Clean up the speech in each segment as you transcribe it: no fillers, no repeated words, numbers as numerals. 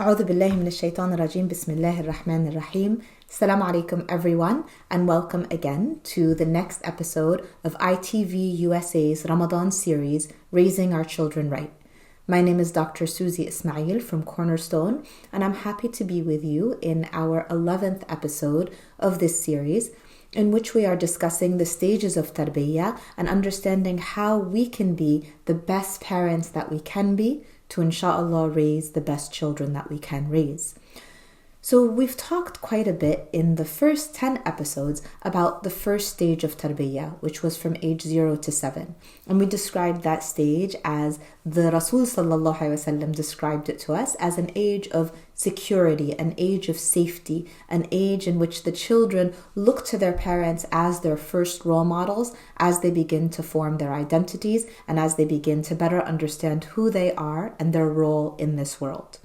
أعوذ بالله من الشيطان الرجيم بسم الله الرحمن الرحيم. Assalamu alaikum everyone, and welcome again to the next episode of iTVusa's Ramadan series, Raising Our Children Right. My name is Dr. Suzy Ismail from Cornerstone, and I'm happy to be with you in our 11th episode of this series, in which we are discussing the stages of tarbiyah and understanding how we can be the best parents that we can be to inshallah raise the best children that we can raise. So we've talked quite a bit in the first 10 episodes about the first stage of tarbiyah, which was from age 0 to 7. And we described that stage as the Rasul sallallahu alaihi wasallam described it to us as an age of security, an age of safety, an age in which the children look to their parents as their first role models as they begin to form their identities and as they begin to better understand who they are and their role in this world.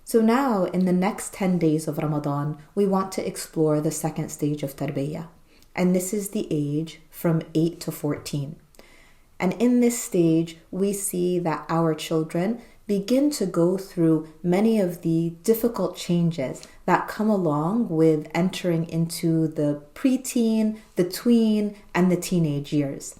So now, in the next 10 days of Ramadan, we want to explore the second stage of tarbiyah. And this is the age from 8 to 14. And in this stage, we see that our children begin to go through many of the difficult changes that come along with entering into the preteen, the tween, and the teenage years.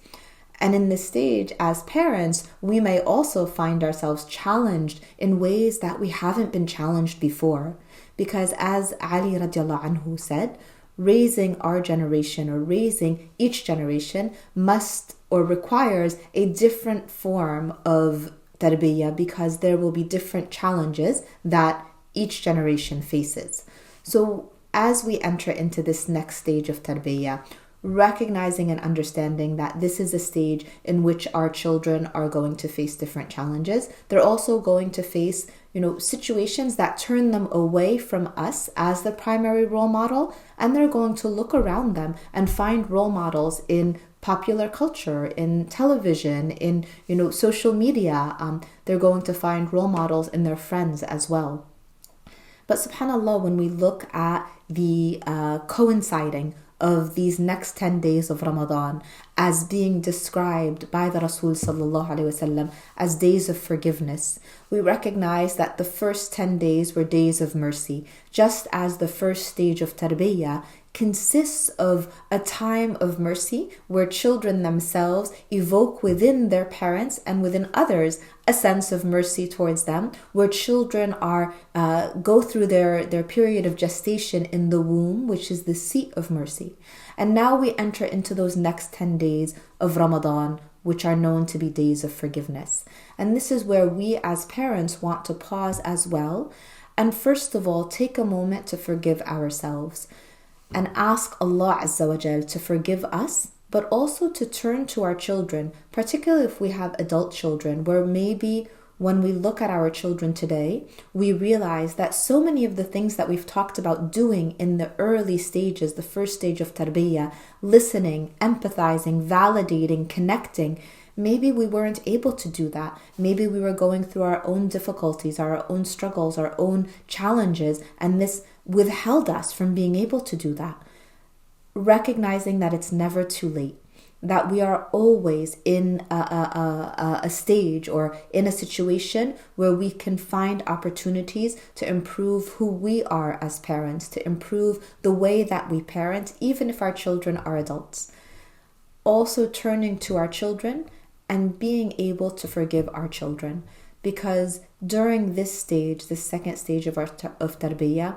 And in this stage, as parents, we may also find ourselves challenged in ways that we haven't been challenged before. Because as Ali radiallahu anhu said, raising our generation or raising each generation must or requires a different form of tarbiyah, because there will be different challenges that each generation faces. So as we enter into this next stage of tarbiyah, recognizing and understanding that this is a stage in which our children are going to face different challenges. They're also going to face, situations that turn them away from us as the primary role model, and they're going to look around them and find role models in popular culture, in television, in, social media. They're going to find role models in their friends as well. But subhanAllah, when we look at the coinciding of these next 10 days of Ramadan as being described by the Rasul sallallahu alaihi wasallam as days of forgiveness, we recognize that the first 10 days were days of mercy, just as the first stage of tarbiyah consists of a time of mercy where children themselves evoke within their parents and within others a sense of mercy towards them, where children are go through their period of gestation in the womb, which is the seat of mercy. And now we enter into those next 10 days of Ramadan, which are known to be days of forgiveness. And this is where we as parents want to pause as well, and first of all take a moment to forgive ourselves and ask Allah Azza wa Jal to forgive us, but also to turn to our children, particularly if we have adult children, where maybe when we look at our children today, we realize that so many of the things that we've talked about doing in the early stages, the first stage of tarbiyah, listening, empathizing, validating, connecting, maybe we weren't able to do that. Maybe we were going through our own difficulties, our own struggles, our own challenges, and this withheld us from being able to do that. Recognizing that it's never too late, that we are always in a stage or in a situation where we can find opportunities to improve who we are as parents, to improve the way that we parent, even if our children are adults. Also turning to our children and being able to forgive our children, because during this stage, the second stage of tarbiyah,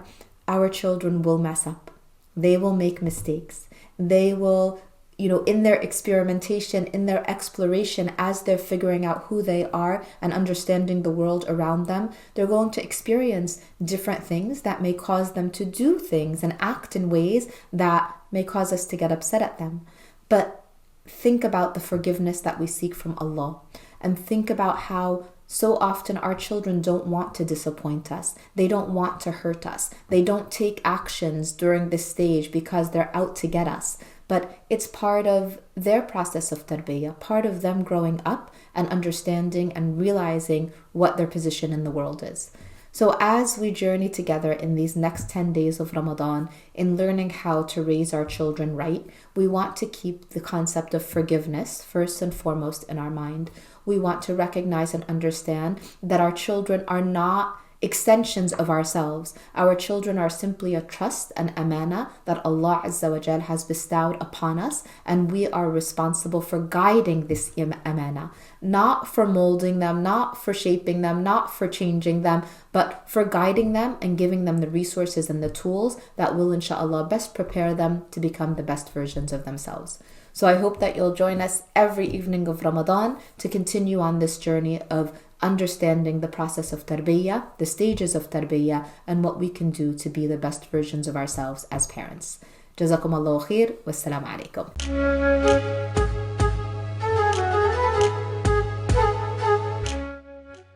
our children will mess up. They will make mistakes. They will, in their experimentation, in their exploration, as they're figuring out who they are and understanding the world around them, they're going to experience different things that may cause them to do things and act in ways that may cause us to get upset at them. But think about the forgiveness that we seek from Allah, and think about how so often our children don't want to disappoint us. They don't want to hurt us. They don't take actions during this stage because they're out to get us. But it's part of their process of tarbiyah, part of them growing up and understanding and realizing what their position in the world is. So as we journey together in these next 10 days of Ramadan in learning how to raise our children right, we want to keep the concept of forgiveness first and foremost in our mind. We want to recognize and understand that our children are not extensions of ourselves. Our children are simply a trust, an amana that Allah Azza wa Jal has bestowed upon us, and we are responsible for guiding this amana, not for molding them, not for shaping them, not for changing them, but for guiding them and giving them the resources and the tools that will inshallah best prepare them to become the best versions of themselves. So I hope that you'll join us every evening of Ramadan to continue on this journey of understanding the process of tarbiyah, the stages of tarbiyah, and what we can do to be the best versions of ourselves as parents. Jazakum Allahu khair. Wassalamu alaikum.